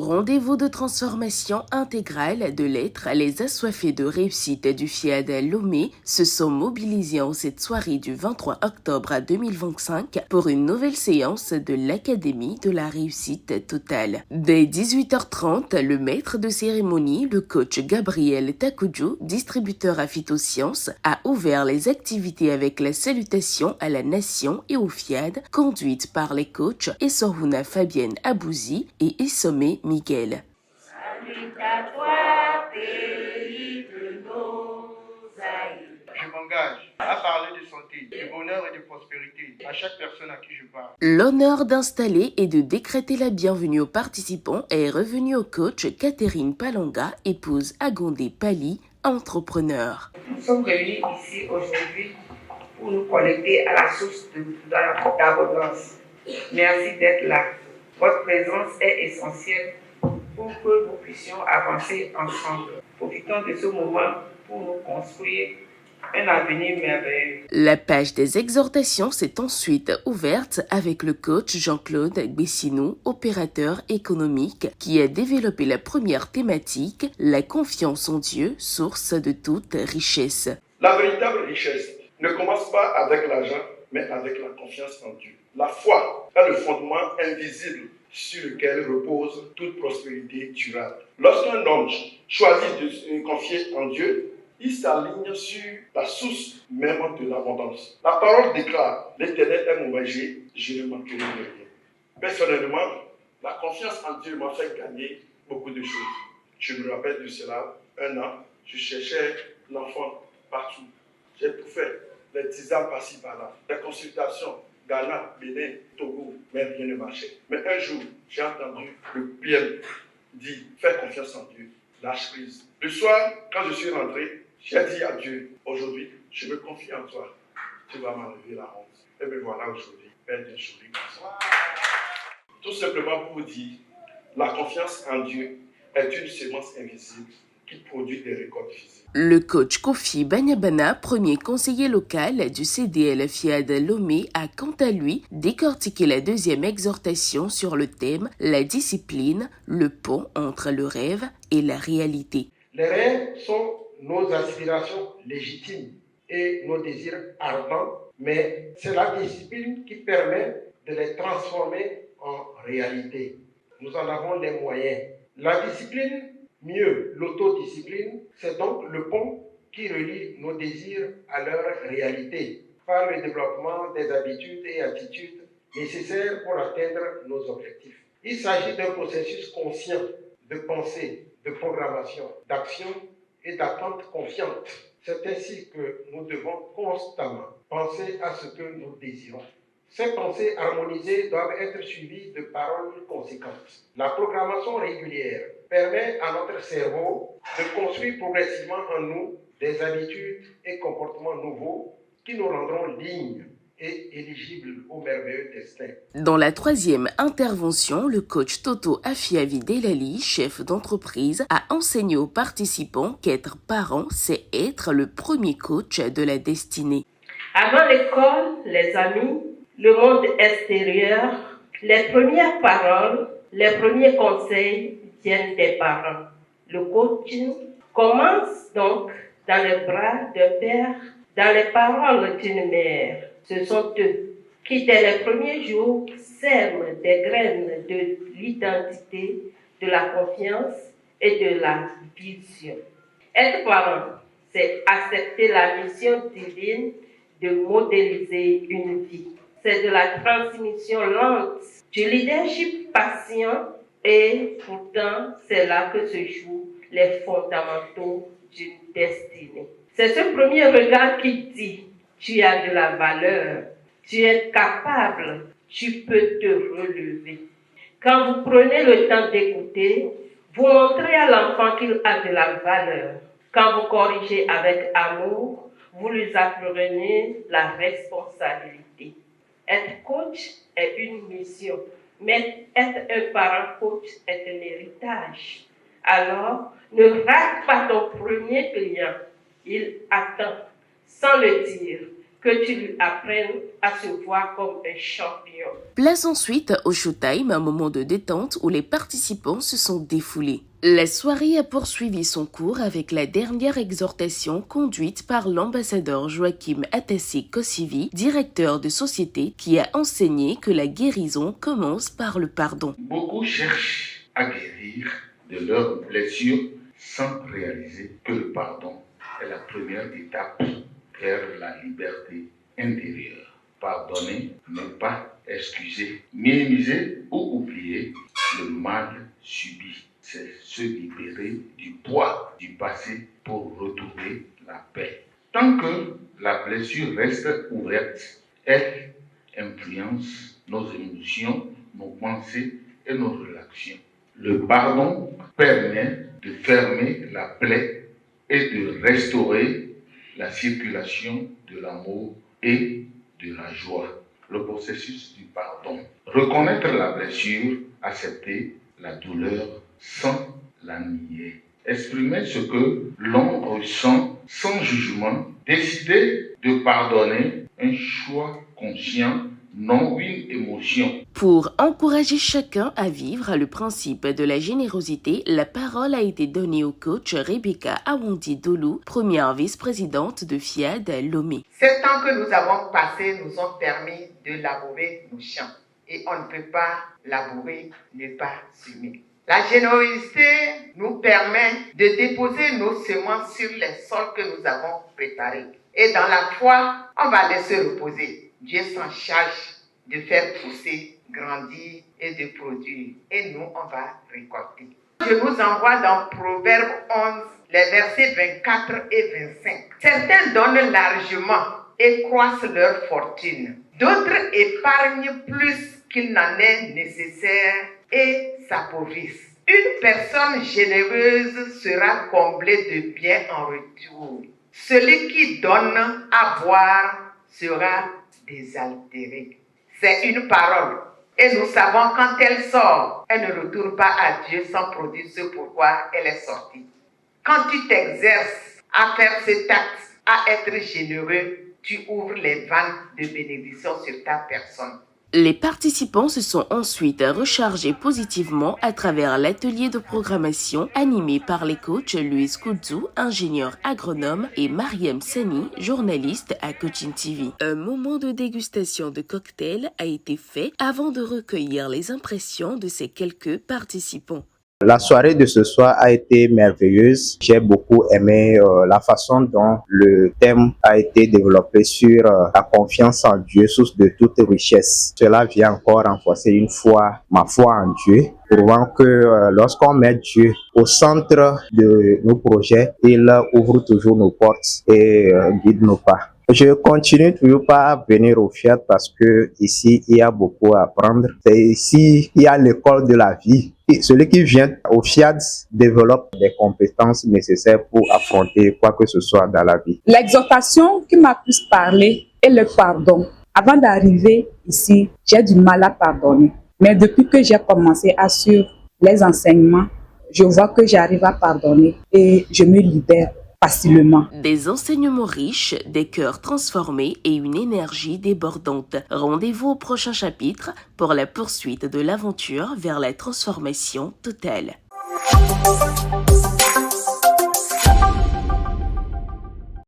Rendez-vous de transformation intégrale de l'être, les assoiffés de réussite du FIAD Lomé se sont mobilisés en cette soirée du 23 octobre 2025 pour une nouvelle séance de l'Académie de la réussite totale. Dès 18h30, le maître de cérémonie, le coach Gabriel Takoudjou, distributeur à Phytosciences, a ouvert les activités avec la salutation à la nation et au FIAD, conduite par les coachs Essorhuna Fabienne Abouzi et Essomé Miguel. Salut à toi, pays de nos aïeux. Je m'engage à parler de santé, de bonheur et de prospérité à chaque personne à qui je parle. L'honneur d'installer et de décréter la bienvenue aux participants est revenu au coach Catherine Palonga, épouse Agondé Pali, entrepreneur. Nous sommes réunis ici aujourd'hui pour nous connecter à la source d'abondance. Merci d'être là. Votre présence est essentielle pour que nous puissions avancer ensemble. Profitons de ce moment pour nous construire un avenir merveilleux. La page des exhortations s'est ensuite ouverte avec le coach Jean-Claude Bessinou, opérateur économique, qui a développé la première thématique, la confiance en Dieu, source de toute richesse. La véritable richesse ne commence pas avec l'argent, mais avec la confiance en Dieu. La foi est le fondement invisible sur lequel repose toute prospérité durable. Lorsqu'un homme choisit de se confier en Dieu, il s'aligne sur la source même de l'abondance. La parole déclare « L'Éternel est mon berger, je ne manquerai de rien ». Personnellement, la confiance en Dieu m'a fait gagner beaucoup de choses. Je me rappelle de cela, un an, je cherchais l'enfant partout. J'ai tout fait, les tisanes par-ci par-là, les consultations, Ghana, Bénin, Togo, mais rien ne marchait. Mais un jour, j'ai entendu le PM dire « Fais confiance en Dieu, lâche prise ». Le soir, quand je suis rentré, j'ai dit à Dieu, aujourd'hui, je me confie en toi. Tu vas m'enlever la honte. Et me voilà aujourd'hui, père d'un joli garçon. Tout simplement pour vous dire, la confiance en Dieu est une sémence invisible qui produit des récoltes physiques. Le coach Kofi Banyabana, premier conseiller local du CDL FIAD Lomé, a quant à lui décortiqué la deuxième exhortation sur le thème « La discipline, le pont entre le rêve et la réalité ». Les rêves sont nos aspirations légitimes et nos désirs ardents, mais c'est la discipline qui permet de les transformer en réalité. Nous en avons les moyens. La discipline, mieux l'autodiscipline, c'est donc le pont qui relie nos désirs à leur réalité par le développement des habitudes et attitudes nécessaires pour atteindre nos objectifs. Il s'agit d'un processus conscient de pensée, de programmation, d'action et d'attente confiante. C'est ainsi que nous devons constamment penser à ce que nous désirons. Ces pensées harmonisées doivent être suivies de paroles conséquentes. La programmation régulière permet à notre cerveau de construire progressivement en nous des habitudes et comportements nouveaux qui nous rendront dignes et éligibles au merveilleux destin. Dans la troisième intervention, le coach Toto Afiavi Delali, chef d'entreprise, a enseigné aux participants qu'être parent, c'est être le premier coach de la destinée. Avant l'école, les amis, le monde extérieur, les premières paroles, les premiers conseils viennent des parents. Le coaching commence donc dans les bras d'un père, dans les paroles d'une mère. Ce sont eux qui, dès les premiers jours, sèment des graines de l'identité, de la confiance et de la vision. Être parent, c'est accepter la mission divine de modéliser une vie. C'est de la transmission lente, du leadership patient et pourtant c'est là que se jouent les fondamentaux d'une destinée. C'est ce premier regard qui dit « Tu as de la valeur, tu es capable, tu peux te relever ». Quand vous prenez le temps d'écouter, vous montrez à l'enfant qu'il a de la valeur. Quand vous corrigez avec amour, vous lui apprenez la responsabilité. Être coach est une mission, mais être un parent coach est un héritage. Alors, ne rate pas ton premier client. Il attend, sans le dire, que tu lui apprennes à se voir comme un champion. Place ensuite au showtime, un moment de détente où les participants se sont défoulés. La soirée a poursuivi son cours avec la dernière exhortation conduite par l'ambassadeur Joachim Atassi Kosivi, directeur de société, qui a enseigné que la guérison commence par le pardon. Beaucoup cherchent à guérir de leurs blessures sans réaliser que le pardon est la première étape vers la liberté intérieure. Pardonner n'est pas excuser, minimiser ou oublier le mal subi. C'est se libérer du poids du passé pour retrouver la paix. Tant que la blessure reste ouverte, elle influence nos émotions, nos pensées et nos réactions. Le pardon permet de fermer la plaie et de restaurer la circulation de l'amour et de la joie. Le processus du pardon. Reconnaître la blessure, accepter la douleur sans la nier. Exprimer ce que l'on ressent sans jugement. Décider de pardonner, un choix conscient, non une émotion. Pour encourager chacun à vivre le principe de la générosité, la parole a été donnée au coach Rebecca Awandi Dolu, première vice-présidente de FIAD Lomé. Ces temps que nous avons passés nous ont permis de labourer nos champs. Et on ne peut pas labourer, ne pas semer. La générosité nous permet de déposer nos semences sur les sols que nous avons préparés. Et dans la foi, on va laisser reposer. Dieu s'en charge de faire pousser, grandir et de produire. Et nous, on va récolter. Je vous envoie dans Proverbe 11, les versets 24 et 25. Certains donnent largement et croissent leur fortune. D'autres épargnent plus qu'il n'en est nécessaire et s'appauvrissent. Une personne généreuse sera comblée de biens en retour. Celui qui donne à boire sera désaltéré. C'est une parole. Et nous savons quand elle sort, elle ne retourne pas à Dieu sans produire ce pourquoi elle est sortie. Quand tu t'exerces à faire cet acte, à être généreux, tu ouvres les vannes de bénédiction sur ta personne. Les participants se sont ensuite rechargés positivement à travers l'atelier de programmation animé par les coachs Louis Koudzou, ingénieur agronome, et Mariam Sani, journaliste à Coaching TV. Un moment de dégustation de cocktail a été fait avant de recueillir les impressions de ces quelques participants. La soirée de ce soir a été merveilleuse. J'ai beaucoup aimé la façon dont le thème a été développé sur la confiance en Dieu, source de toute richesse. Cela vient encore renforcer une fois ma foi en Dieu, prouvant que lorsqu'on met Dieu au centre de nos projets, il ouvre toujours nos portes et guide nos pas. Je continue toujours pas venir au FIAD parce que ici il y a beaucoup à apprendre. C'est ici il y a l'école de la vie. Et celui qui vient au FIAD développe des compétences nécessaires pour affronter quoi que ce soit dans la vie. L'exhortation qui m'a plus parlé est le pardon. Avant d'arriver ici, j'ai du mal à pardonner. Mais depuis que j'ai commencé à suivre les enseignements, je vois que j'arrive à pardonner et je me libère facilement. Des enseignements riches, des cœurs transformés et une énergie débordante. Rendez-vous au prochain chapitre pour la poursuite de l'aventure vers la transformation totale.